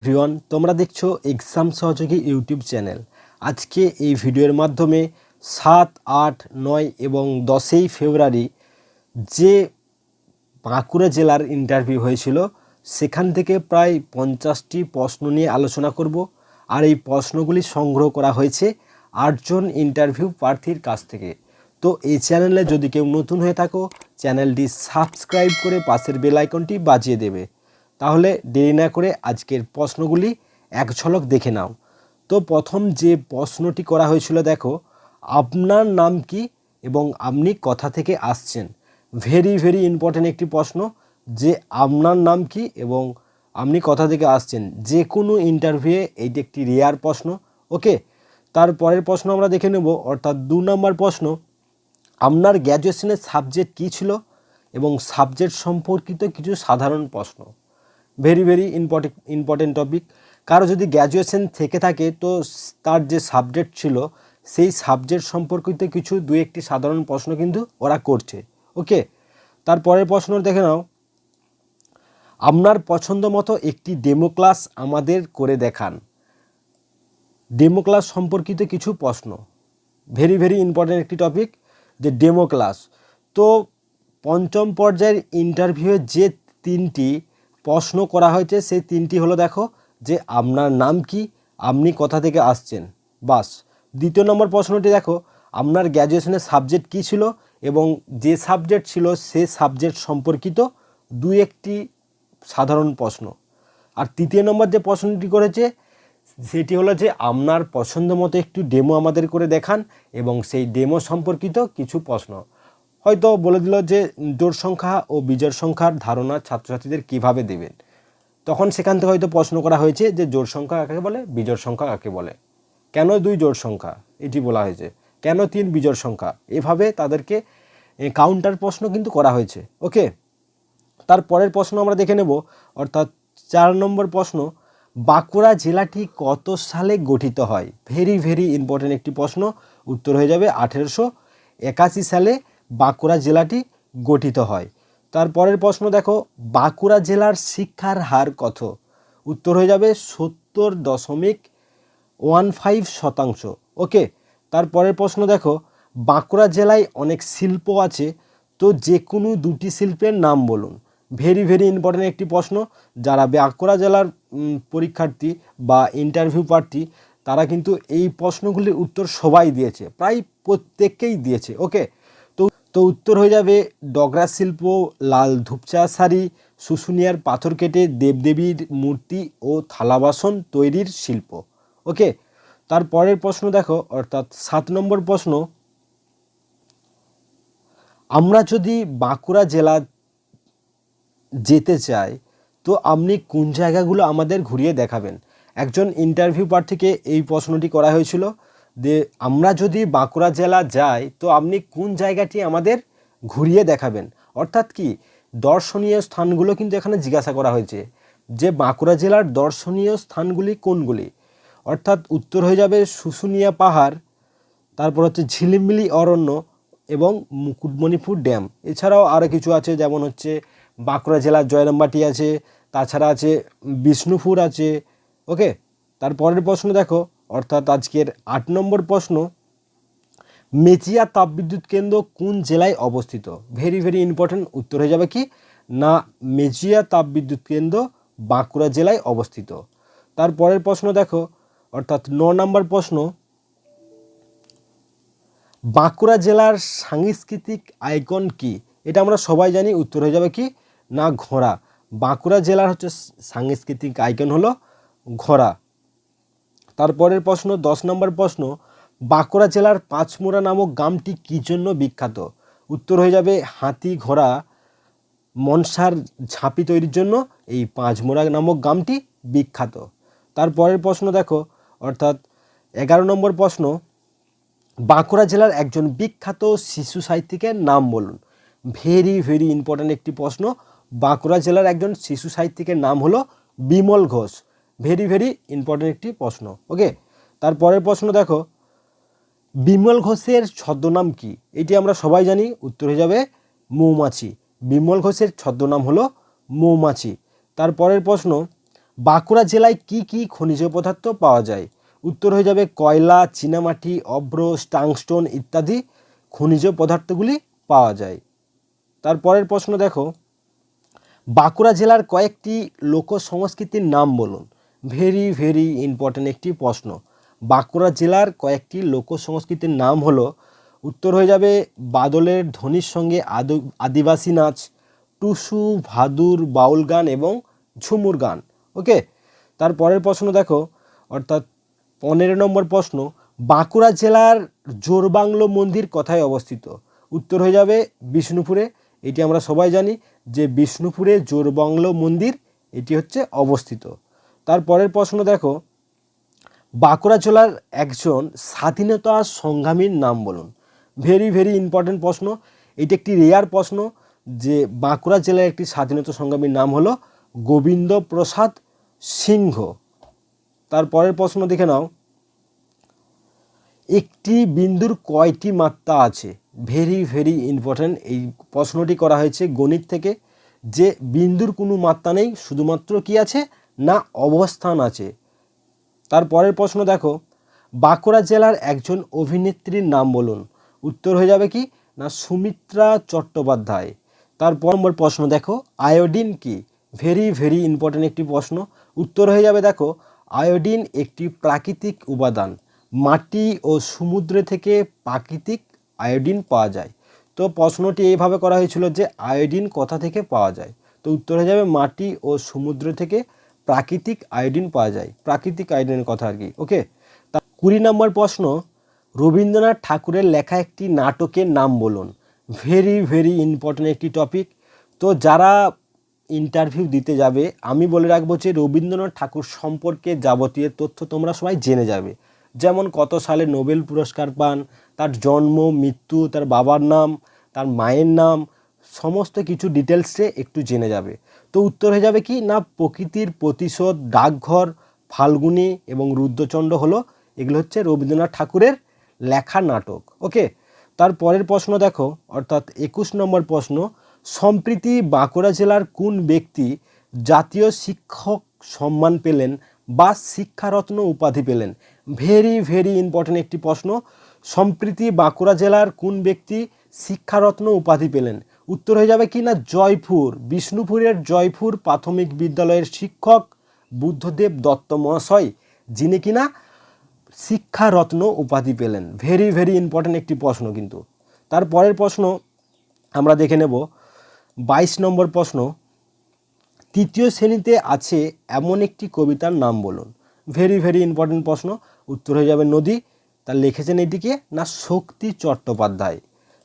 Everyone, তোমরা দেখছো exam সহযোগী ইউটিউব চ্যানেল। আজকে এই ভিডিওর মাধ্যমে 7, 8, 9 এবং 10ই ফেব্রুয়ারি যে বাঁকুড়া জেলার ইন্টারভিউ হয়েছিল সেখান থেকে প্রায় 50টি প্রশ্ন নিয়ে আলোচনা করব। আর এই প্রশ্নগুলি সংগ্রহ করা হয়েছে 8 জন ইন্টারভিউ প্রার্থীর কাছ থেকে। তো এই চ্যানেলে যদি কেউ নতুন হয়ে থাকো, চ্যানেলটি সাবস্ক্রাইব করে পাশের বেল আইকনটি বাজিয়ে দেবে। তাহলে দেরি না করে আজকের প্রশ্নগুলি এক ঝলক দেখে নাও। তো প্রথম যে প্রশ্নটি করা হয়েছিল, দেখো, আপনার নাম কি এবং আপনি কোথা থেকে আসছেন। ভেরি ভেরি ইম্পর্ট্যান্ট একটি প্রশ্ন, যে আপনার নাম কি এবং আপনি কোথা থেকে আসছেন। যে কোনো ইন্টারভিউয়ে এইটি একটি রেয়ার প্রশ্ন। ওকে, তারপরের প্রশ্ন আমরা দেখে নেব, অর্থাৎ 2 নম্বর প্রশ্ন, আপনার গ্র্যাজুয়েশনের সাবজেক্ট কী ছিল এবং সাবজেক্ট সম্পর্কিত কিছু সাধারণ প্রশ্ন। Very very important topic. কারো যদি গ্র্যাজুয়েশন থেকে থাকে তো তার যে সাবজেক্ট ছিল সেই সাবজেক্ট সম্পর্কিত কিছু 2-1টি সাধারণ প্রশ্ন কিন্তু ওরা করছে। ওকে, তারপরের প্রশ্ন দেখে নাও, আপনার পছন্দ মতো একটি ডেমো ক্লাস আমাদের করে দেখান। ডেমো ক্লাস সম্পর্কিত কিছু প্রশ্ন। ভেরি ভেরি ইম্পর্টেন্ট একটি টপিক, যে ডেমো ক্লাস। তো পঞ্চম পর্যায়ের ইন্টারভিউয়ে যে 3টি প্রশ্ন করা হয়েছে সেই 3টি হলো, দেখো, যে আপনার নাম কি, আপনি কোথা থেকে আসছেন, বাস। দ্বিতীয় নম্বর প্রশ্নটি দেখো, আপনার গ্র্যাজুয়েশনের সাবজেক্ট কী ছিল এবং যে সাবজেক্ট ছিল সে সাবজেক্ট সম্পর্কিত 2-1টি সাধারণ প্রশ্ন। আর তৃতীয় নম্বর যে প্রশ্নটি করেছে সেটি হলো, যে আপনার পছন্দ মতো একটু ডেমো আমাদের করে দেখান এবং সেই ডেমো সম্পর্কিত কিছু প্রশ্ন। হয়তো বলে দিল যে জোড় সংখ্যা ও বিজোড় সংখ্যার ধারণা ছাত্রছাত্রীদের কিভাবে দেবেন। তখন সেখান থেকে হয়তো প্রশ্ন করা হয়েছে যে জোড় সংখ্যা কাকে বলে, বিজোড় সংখ্যা কাকে বলে, কেন 2 জোড় সংখ্যা এটি বলা হয়েছে, কেন 3 বিজোড় সংখ্যা। এভাবে তাদেরকে কাউন্টার প্রশ্ন কিন্তু করা হয়েছে। ওকে, তারপরের প্রশ্ন আমরা দেখে নেব, অর্থাৎ 4 নম্বর প্রশ্ন, বাঁকুড়া জেলাটি কত সালে গঠিত হয়। ভেরি ভেরি ইম্পর্টেন্ট একটি প্রশ্ন। উত্তর হয়ে যাবে 1881 সালে বাঁকুড়া জেলাটি গঠিত হয়। তারপরের প্রশ্ন দেখো, বাঁকুড়া জেলার শিক্ষার হার কত। উত্তর হয়ে যাবে 70.15%। ওকে, তারপরের প্রশ্ন দেখো, বাঁকুড়া জেলায় অনেক শিল্প আছে, তো যে কোনো 2টি শিল্পের নাম বলুন। ভেরি ভেরি ইম্পর্টেন্ট একটি প্রশ্ন। যারা বাঁকুড়া জেলার পরীক্ষার্থী বা ইন্টারভিউ প্রার্থী তারা কিন্তু এই প্রশ্নগুলির উত্তর সবাই দিয়েছে, প্রায় প্রত্যেককেই দিয়েছে। ওকে, তো উত্তর হয়ে যাবে ডগরা শিল্প, লাল ধূপচা শাড়ি, শুশুনিয়ার পাথর কেটে দেবদেবীর মূর্তি ও থালা বাসন তৈরির শিল্প। ওকে, তারপরের প্রশ্ন দেখো, অর্থাৎ 7 নম্বর প্রশ্ন, আমরা যদি বাঁকুড়া জেলা যেতে চাই তো আপনি কোন জায়গাগুলো আমাদের ঘুরিয়ে দেখাবেন। একজন ইন্টারভিউ প্রার্থীকে এই প্রশ্নটি করা হয়েছিল, যে আমরা যদি বাঁকুড়া জেলা যাই তো আপনি কোন জায়গাটি আমাদের ঘুরিয়ে দেখাবেন। অর্থাৎ কি, দর্শনীয় স্থানগুলো কিন্তু এখানে জিজ্ঞাসা করা হয়েছে, যে বাঁকুড়া জেলার দর্শনীয় স্থানগুলি কোনগুলি। অর্থাৎ উত্তর হয়ে যাবে শুশুনিয়া পাহাড়, তারপর হচ্ছে ঝিলিমিলি অরণ্য এবং মুকুটমণিপুর ড্যাম। এছাড়াও আরও কিছু আছে, যেমন হচ্ছে বাঁকুড়া জেলার জয়রামবাটি আছে, তাছাড়া আছে বিষ্ণুপুর আছে। ওকে, তারপরের প্রশ্ন দেখো, অর্থাৎ আজকের 8 নম্বর প্রশ্ন, মেচিয়া তাপবিদ্যুৎ কেন্দ্র কোন জেলায় অবস্থিত। Very very important. উত্তর হয়ে যাবে কি না, মেচিয়া তাপবিদ্যুৎ কেন্দ্র বাঁকুড়া জেলায় অবস্থিত। তারপরের প্রশ্ন দেখো, অর্থাৎ 9 নম্বর প্রশ্ন, বাঁকুড়া জেলার সাংস্কৃতিক আইকন কি। এটা আমরা সবাই জানি। উত্তর হয়ে যাবে কি না, ঘোড়া। বাঁকুড়া জেলার হচ্ছে সাংস্কৃতিক আইকন হলো ঘোড়া। তারপরের প্রশ্ন 10 নম্বর প্রশ্ন, বাঁকুড়া জেলার পাঁচমোড়া নামক গ্রামটি কী জন্য বিখ্যাত। উত্তর হয়ে যাবে হাতি ঘোড়া মনসার ঝাঁপি তৈরির জন্য এই পাঁচমোড়া নামক গ্রামটি বিখ্যাত। তারপরের প্রশ্ন দেখো, অর্থাৎ 11 নম্বর প্রশ্ন, বাঁকুড়া জেলার একজন বিখ্যাত শিশু সাহিত্যিকের নাম বলুন। ভেরি ভেরি ইম্পর্ট্যান্ট একটি প্রশ্ন। বাঁকুড়া জেলার একজন শিশু সাহিত্যিকের নাম হলো Bimal Ghosh. Very very important একটি প্রশ্ন। ওকে, তারপরের প্রশ্ন দেখো, বিমল ঘোষের ছদ্মনাম কি। এটি আমরা সবাই জানি। উত্তর হয়ে যাবে মৌমাছি। বিমল ঘোষের ছদ্মনাম হলো মৌমাছি। তারপরের প্রশ্ন, বাঁকুড়া জেলায় কি কি খনিজ পদার্থ পাওয়া যায়? উত্তর হয়ে যাবে কয়লা, চীনামাটি, অভ্র, টাংস্টন ইত্যাদি খনিজ পদার্থগুলি পাওয়া যায়। তারপরের প্রশ্ন দেখো, বাঁকুড়া জেলার কয়েকটি লোক সংস্কৃতির নাম বলুন। ভেরি ভেরি ইম্পর্ট্যান্ট একটি প্রশ্ন। বাঁকুড়া জেলার কয়েকটি লোক সংস্কৃতির নাম হলো, উত্তর হয়ে যাবে বাদলের ধ্বনির সঙ্গে আদিবাসী নাচ, টুসু, ভাদুর, বাউল গান এবং ঝুমুর গান। ওকে, তারপরের প্রশ্ন দেখো, অর্থাৎ 15 নম্বর প্রশ্ন, বাঁকুড়া জেলার জোরবাংলো মন্দির কোথায় অবস্থিত? উত্তর হয়ে যাবে বিষ্ণুপুরে। এটি আমরা সবাই জানি যে বিষ্ণুপুরে জোরবাংলো মন্দির এটি হচ্ছে অবস্থিত। তারপরের প্রশ্ন দেখো, বাঁকুড়া জেলার একজন স্বাধীনতা সংগ্রামীর নাম বলুন। ভেরি ভেরি ইম্পর্টেন্ট প্রশ্ন। এটি একটি রেয়ার প্রশ্ন যে বাঁকুড়া জেলার একটি স্বাধীনতা সংগ্রামীর নাম হলো গোবিন্দ প্রসাদ সিংহ। তারপরের প্রশ্ন দেখে নাও, একটি বিন্দুর কয়টি মাত্রা আছে? Very very important. এই প্রশ্নটি করা হয়েছে গণিত থেকে যে বিন্দুর কোনো মাত্রা নেই, শুধুমাত্র কি আছে না অবস্থান আছে। তারপরের প্রশ্ন দেখো, বাঁকুড়া জেলার একজন অভিনেত্রীর নাম বলুন। উত্তর হয়ে যাবে কি না সুমিত্রা চট্টোপাধ্যায়। তারপর নম্বর প্রশ্ন দেখো, আয়োডিন কি? ভেরি ভেরি ইম্পর্ট্যান্ট একটি প্রশ্ন। উত্তর হয়ে যাবে দেখো, আয়োডিন একটি প্রাকৃতিক উপাদান। মাটি ও সমুদ্র থেকে প্রাকৃতিক আয়োডিন পাওয়া যায়। তো প্রশ্নটি এইভাবে করা হয়েছিল যে আয়োডিন কোথা থেকে পাওয়া যায়? তো উত্তর হয়ে যাবে মাটি ও সমুদ্র থেকে প্রাকৃতিক আয়োডিন পাওয়া যায়। প্রাকৃতিক আয়োডিনের কথা আর কি। ওকে, 20 নম্বর প্রশ্ন, রবীন্দ্রনাথ ঠাকুরের লেখা একটি নাটকের নাম বলুন। ভেরি ভেরি ইম্পর্ট্যান্ট একটি টপিক। তো যারা ইন্টারভিউ দিতে যাবে আমি বলে রাখবো যে রবীন্দ্রনাথ ঠাকুর সম্পর্কে যাবতীয় তথ্য তোমরা সবাই জেনে যাবে। যেমন কত সালে নোবেল পুরস্কার পান, তার জন্ম, মৃত্যু, তার বাবার নাম, তার মায়ের নাম, সমস্ত কিছু ডিটেলসে একটু জেনে যাবে। তো উত্তর হয়ে যাবে কি না প্রকৃতির প্রতিশোধ, ডাকঘর, ফাল্গুনী এবং রুদ্রচন্দ্র হলো, এগুলো হচ্ছে রবীন্দ্রনাথ ঠাকুরের লেখা নাটক। ওকে, তারপরের প্রশ্ন দেখো, অর্থাৎ 21 নম্বর প্রশ্ন, সম্প্রতি বাঁকুড়া জেলার কোন ব্যক্তি জাতীয় শিক্ষক সম্মান পেলেন বা শিক্ষারত্ন উপাধি পেলেন? ভেরি ভেরি ইম্পর্ট্যান্ট একটি প্রশ্ন। সম্প্রতি বাঁকুড়া জেলার কোন ব্যক্তি শিক্ষারত্ন উপাধি পেলেন? উত্তর হয়ে যাবে কি না জয়পুর, বিষ্ণুপুরের জয়পুর প্রাথমিক বিদ্যালয়ের শিক্ষক বুদ্ধদেব দত্ত মহাশয়, যিনি কিনা শিক্ষারত্ন উপাধি পেলেন। ভেরি ভেরি ইম্পর্ট্যান্ট একটি প্রশ্ন কিন্তু। তারপরের প্রশ্ন আমরা দেখে নেব 22 নম্বর প্রশ্ন, তৃতীয় শ্রেণীতে আছে এমন একটি কবিতার নাম বলুন। ভেরি ভেরি ইম্পর্ট্যান্ট প্রশ্ন। উত্তর হয়ে যাবে নদী। তার লিখেছেন এটিকে না শক্তি চট্টোপাধ্যায়।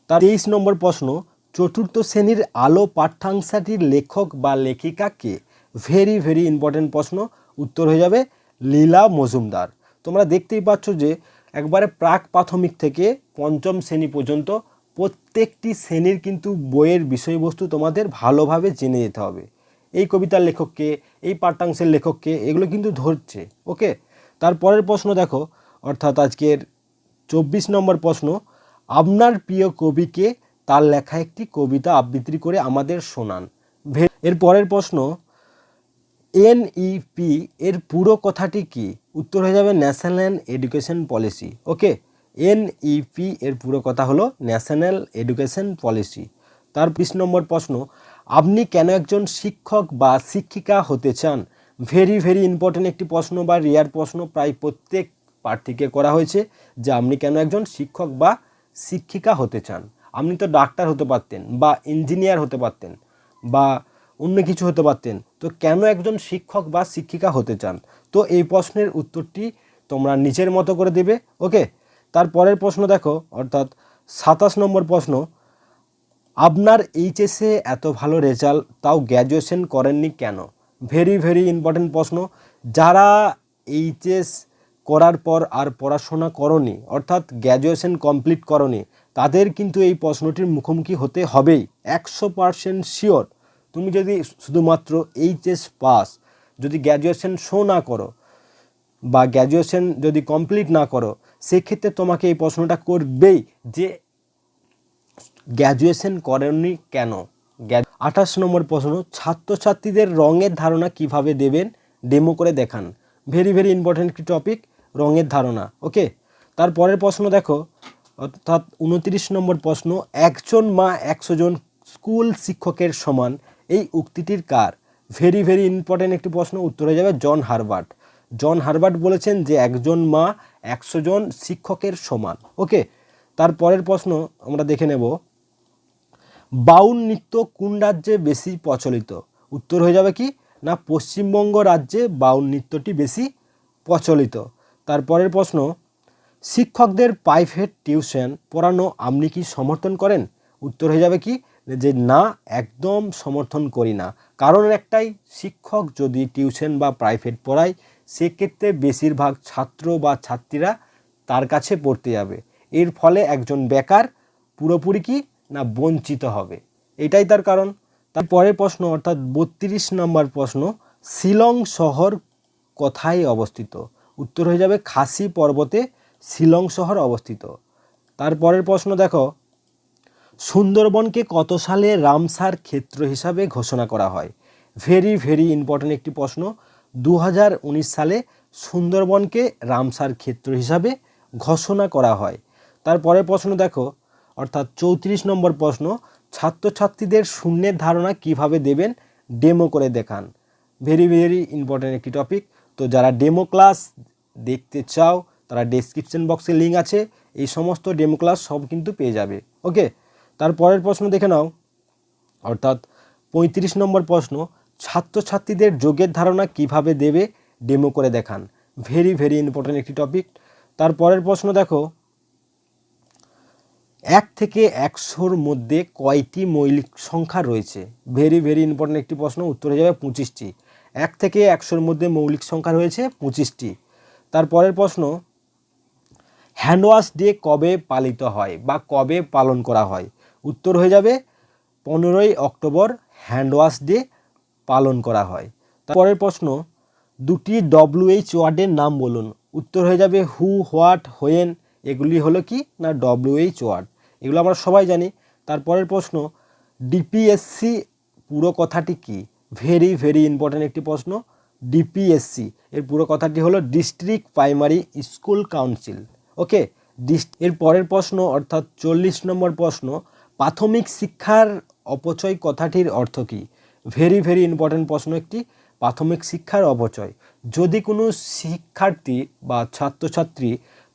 তার 23 নম্বর প্রশ্ন, চতুর্থ শ্রেণীর আলো পাঠ্যাংশটির লেখক বা লেখিকা কে? ভেরি ভেরি ইম্পর্ট্যান্ট প্রশ্ন। উত্তর হয়ে যাবে লীলা মজুমদার। তোমরা দেখতেই পাচ্ছ যে একবারে প্রাক প্রাথমিক থেকে পঞ্চম শ্রেণী পর্যন্ত প্রত্যেকটি শ্রেণীর কিন্তু বইয়ের বিষয়বস্তু তোমাদের ভালোভাবে জেনে যেতে হবে। এই কবিতার লেখককে, এই পাঠ্যাংশের লেখককে, এগুলো কিন্তু ধরছে। ওকে, তারপরের প্রশ্ন দেখো, অর্থাৎ আজকের 24 নম্বর প্রশ্ন, আপনার প্রিয় কবিকে তার লেখা একটি কবিতা আবৃত্তি করে আমাদের শোনান। এর পরের প্রশ্ন, এনইপি এর পুরো কথাটি কি? উত্তর হয়ে যাবে ন্যাশনাল এডুকেশন পলিসি। ওকে, এনইপি এর পুরো কথা হলো ন্যাশনাল এডুকেশন পলিসি। তার 20 নম্বর প্রশ্ন, আপনি কেন একজন শিক্ষক বা শিক্ষিকা হতে চান? ভেরি ভেরি ইম্পর্ট্যান্ট একটি প্রশ্ন বা রেয়ার প্রশ্ন, প্রায় প্রত্যেক প্রার্থীকে করা হয়েছে যে আপনি কেন একজন শিক্ষক বা শিক্ষিকা হতে চান। আপনি তো ডাক্তার হতে পারতেন বা ইঞ্জিনিয়ার হতে পারতেন বা অন্য কিছু হতে পারতেন, তো কেন একজন শিক্ষক বা শিক্ষিকা হতে চান? তো এই প্রশ্নের উত্তরটি তোমরা নিজের মতো করে দেবে। ওকে, তারপরের প্রশ্ন দেখো, অর্থাৎ 27 নম্বর প্রশ্ন, আপনার এইচএসে এত ভালো রেজাল্ট তাও গ্র্যাজুয়েশন করেননি কেন? ভেরি ভেরি ইম্পর্ট্যান্ট প্রশ্ন। যারা এইচএস করার পর আর পড়াশোনা করনি, অর্থাৎ গ্র্যাজুয়েশন কমপ্লিট করনি, তাদের কিন্তু এই প্রশ্নটির মুখোমুখি হতে হবেই। 100% শিওর। তুমি যদি শুধুমাত্র এইচএস পাস, যদি গ্র্যাজুয়েশন শো না করো বা গ্র্যাজুয়েশন যদি কমপ্লিট না করো, সেক্ষেত্রে তোমাকে এই প্রশ্নটা করবেই যে গ্র্যাজুয়েশন করেননি কেন। 28 নম্বর প্রশ্ন, ছাত্রছাত্রীদের রঙের ধারণা কিভাবে দেবেন? ডেমো করে দেখান। ভেরি ভেরি ইম্পর্টেন্ট একটি টপিক, রঙের ধারণা। ওকে, তারপরের প্রশ্ন দেখো, অর্থাৎ 29 নম্বর প্রশ্ন, একজন মা 100 জন স্কুল শিক্ষকের সমান, এই উক্তিটির কার? ভেরি ভেরি ইম্পর্টেন্ট একটি প্রশ্ন, উত্তর হয়ে যাবে জন হারবার্ট। জন হারবার্ট বলেছেন যে একজন মা 100 জন শিক্ষকের সমান। ওকে, তারপরের প্রশ্ন আমরা দেখে নেব, বাউল নৃত্য কোন রাজ্যে বেশি প্রচলিত? উত্তর হয়ে যাবে কি না পশ্চিমবঙ্গ রাজ্যে বাউল নৃত্যটি বেশি প্রচলিত। তারপরের প্রশ্ন, শিক্ষকদের প্রাইভেট টিউশন পড়ানো আপনি কি সমর্থন করেন? উত্তর হয়ে যাবে কি যে না, একদম সমর্থন করি না। কারণ একটাই, শিক্ষক যদি টিউশন বা প্রাইভেট পড়ায় সেক্ষেত্রে বেশিরভাগ ছাত্র বা ছাত্রীরা তার কাছে পড়তে যাবে, এর ফলে একজন বেকার পুরোপুরি কি না বঞ্চিত হবে, এটাই তার কারণ। তারপরের প্রশ্ন অর্থাৎ 32 নম্বর প্রশ্ন, শিলং শহর কোথায় অবস্থিত? উত্তর হয়ে যাবে খাসি পর্বতে শিলং শহর অবস্থিত। তারপরের প্রশ্ন দেখো, সুন্দরবনকে কত সালে রামসার ক্ষেত্র হিসাবে ঘোষণা করা হয়? ভেরি ভেরি ইম্পর্টেন্ট একটি প্রশ্ন, 2019 সালে সুন্দরবনকে রামসার ক্ষেত্র হিসাবে ঘোষণা করা হয়। তারপরের প্রশ্ন দেখো, অর্থাৎ 34 নম্বর প্রশ্ন, ছাত্রছাত্রীদের শূন্যের ধারণা কিভাবে দেবেন? ডেমো করে দেখান। ভেরি ভেরি ইম্পর্টেন্ট একটি টপিক। তো যারা ডেমো ক্লাস দেখতে চাও তারা ডেসক্রিপশন বক্সে লিঙ্ক আছে, এই সমস্ত ডেমো ক্লাস সব কিন্তু পেয়ে যাবে। ওকে, তারপরের প্রশ্ন দেখে নাও, অর্থাৎ 35 নম্বর প্রশ্ন, ছাত্রছাত্রীদের যোগের ধারণা কিভাবে দেবে? ডেমো করে দেখান। ভেরি ভেরি ইম্পর্টেন্ট একটি টপিক। তারপরের প্রশ্ন দেখো, 1 থেকে 100-র মধ্যে কয়টি মৌলিক সংখ্যা রয়েছে? ভেরি ভেরি ইম্পর্টেন্ট একটি প্রশ্ন, উত্তর হয়ে যাবে 25টি। 1 থেকে 100-র মধ্যে মৌলিক সংখ্যা রয়েছে 25টি। তারপরের প্রশ্ন, হ্যান্ড ওয়াশ ডে কবে পালিত হয় বা কবে পালন করা হয়? উত্তর হয়ে যাবে 15ই অক্টোবর হ্যান্ড ওয়াশ ডে পালন করা হয়। তারপরের প্রশ্ন, দুটি WHO ওয়ার্ডের নাম বলুন। উত্তর হয়ে যাবে হু, হোয়াট, হোয়েন, এগুলি হলো কি না WHO ওয়ার্ড, এগুলো আমরা সবাই জানি। তারপরের প্রশ্ন, ডিপিএসসি পুরো কথাটি কি? ভেরি ভেরি ইম্পর্টেন্ট একটি প্রশ্ন। ডিপিএসসি এর পুরো কথাটি হলো ডিস্ট্রিক্ট প্রাইমারি স্কুল কাউন্সিল। ওকে, এর পরের প্রশ্ন অর্থাৎ 40 নম্বর প্রশ্ন, প্রাথমিক শিক্ষার অপচয় কথাটির অর্থ কী? ভেরি ভেরি ইম্পর্টেন্ট প্রশ্ন একটি, প্রাথমিক শিক্ষার অপচয়। যদি কোনো শিক্ষার্থী বা ছাত্রছাত্রী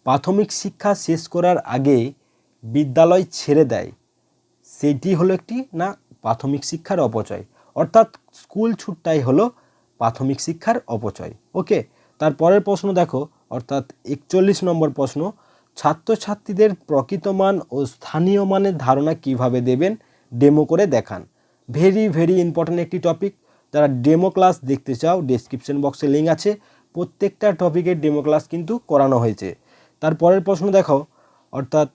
প্রাথমিক শিক্ষা শেষ করার আগে বিদ্যালয় ছেড়ে দেয়, সেটি হলো একটি না প্রাথমিক শিক্ষার অপচয়, অর্থাৎ স্কুল ছুটটাই হলো প্রাথমিক শিক্ষার অপচয়। ওকে, তারপরের প্রশ্ন দেখো, অর্থাৎ 41 নম্বর প্রশ্ন, ছাত্রছাত্রীদের প্রকৃত মান ও স্থানীয় মানের ধারণা কিভাবে দেবেন? ডেমো করে দেখান। ভেরি ভেরি ইম্পর্টেন্ট একটি টপিক। যারা ডেমো ক্লাস দেখতে চাও ডেসক্রিপশন বক্সে লিঙ্ক আছে, প্রত্যেকটা টপিকের ডেমো ক্লাস কিন্তু করানো হয়েছে। তারপরের প্রশ্ন দেখো, অর্থাৎ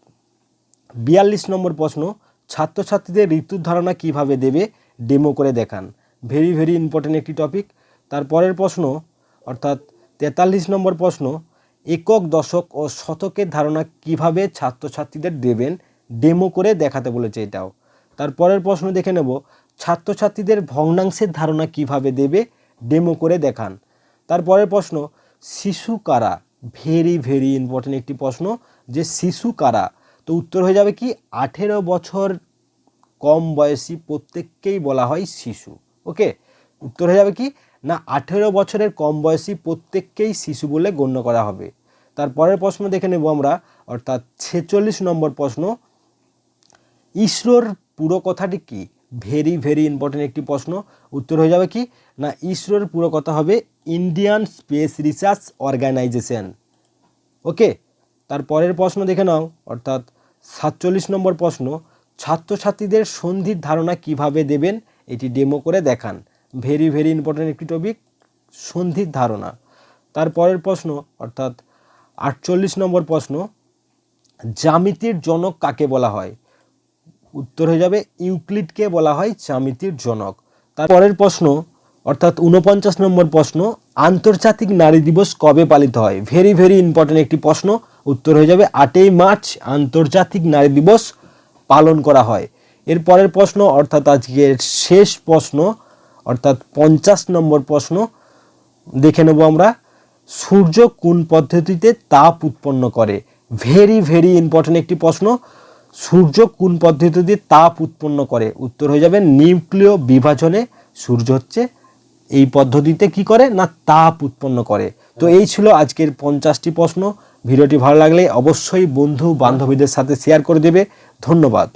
42 নম্বর প্রশ্ন, ছাত্রছাত্রীদের ঋতুর ধারণা কিভাবে দেবে? ডেমো করে দেখান। ভেরি ভেরি ইম্পর্টেন্ট একটি টপিক। তারপরের প্রশ্ন অর্থাৎ 43 নম্বর প্রশ্ন, একক, দশক ও শতকের ধারণা কিভাবে ছাত্রছাত্রীদের দেবেন? ডেমো করে দেখাতে বলেছে এটাও। তারপরের প্রশ্ন দেখে নেব, ছাত্রছাত্রীদের ভগ্নাংশের ধারণা কিভাবে দেবে? ডেমো করে দেখান। তারপরের প্রশ্ন, শিশু কারা? ভেরি ভেরি ইম্পর্টেন্ট একটি প্রশ্ন, যে শিশু কারা? তো উত্তর হয়ে যাবে কি 18 বছর কম বয়সী প্রত্যেককেই বলা হয় শিশু। ওকে, উত্তর হয়ে যাবে কি না 18 বছরের কম বয়সী প্রত্যেককেই শিশু বলে গণ্য করা হবে। তারপরের প্রশ্ন দেখে নেব আমরা, অর্থাৎ 46 নম্বর প্রশ্ন, ইসরোর পুরো কথাটি কি? ভেরি ভেরি ইম্পর্টেন্ট একটি প্রশ্ন। উত্তর হয়ে যাবে কি না ইসরোর পুরো কথা হবে ইন্ডিয়ান স্পেস রিসার্চ অর্গানাইজেশন। ওকে, তারপরের প্রশ্ন দেখে নাও, অর্থাৎ 47 নম্বর প্রশ্ন, ছাত্রছাত্রীদের সন্ধির ধারণা কিভাবে দেবেন? এটি ডেমো করে দেখান। ভেরি ভেরি ইম্পর্টেন্ট একটি টপিক, সন্ধির ধারণা। তারপরের প্রশ্ন অর্থাৎ 48 নম্বর প্রশ্ন, জ্যামিতির জনক কাকে বলা হয়? উত্তর হয়ে যাবে ইউক্লিডকে বলা হয় জ্যামিতির জনক। তারপরের প্রশ্ন অর্থাৎ 49 নম্বর প্রশ্ন, আন্তর্জাতিক নারী দিবস কবে পালিত হয়? ভেরি ভেরি ইম্পর্টেন্ট একটি প্রশ্ন। উত্তর হয়ে যাবে 8ই মার্চ আন্তর্জাতিক নারী দিবস পালন করা হয়। এর পরের প্রশ্ন অর্থাৎ আজকের শেষ প্রশ্ন অর্থাৎ 50 নম্বর প্রশ্ন, দেখে নেব আমরা, সূর্য কোন পদ্ধতিতে তাপ উৎপন্ন করে? ভেরি ভেরি ইম্পর্টেন্ট একটি প্রশ্ন। সূর্য কোন পদ্ধতিতে তাপ উৎপন্ন করে? উত্তর হয়ে যাবে নিউক্লিয় বিভাজনে সূর্য হচ্ছে এই পদ্ধতিতে কি করে না তাপ উৎপন্ন করে। তো এই ছিল আজকের 50টি প্রশ্ন। ভিডিওটি ভালো লাগলে অবশ্যই বন্ধু বান্ধবীদের সাথে শেয়ার করে দেবে। ধন্যবাদ।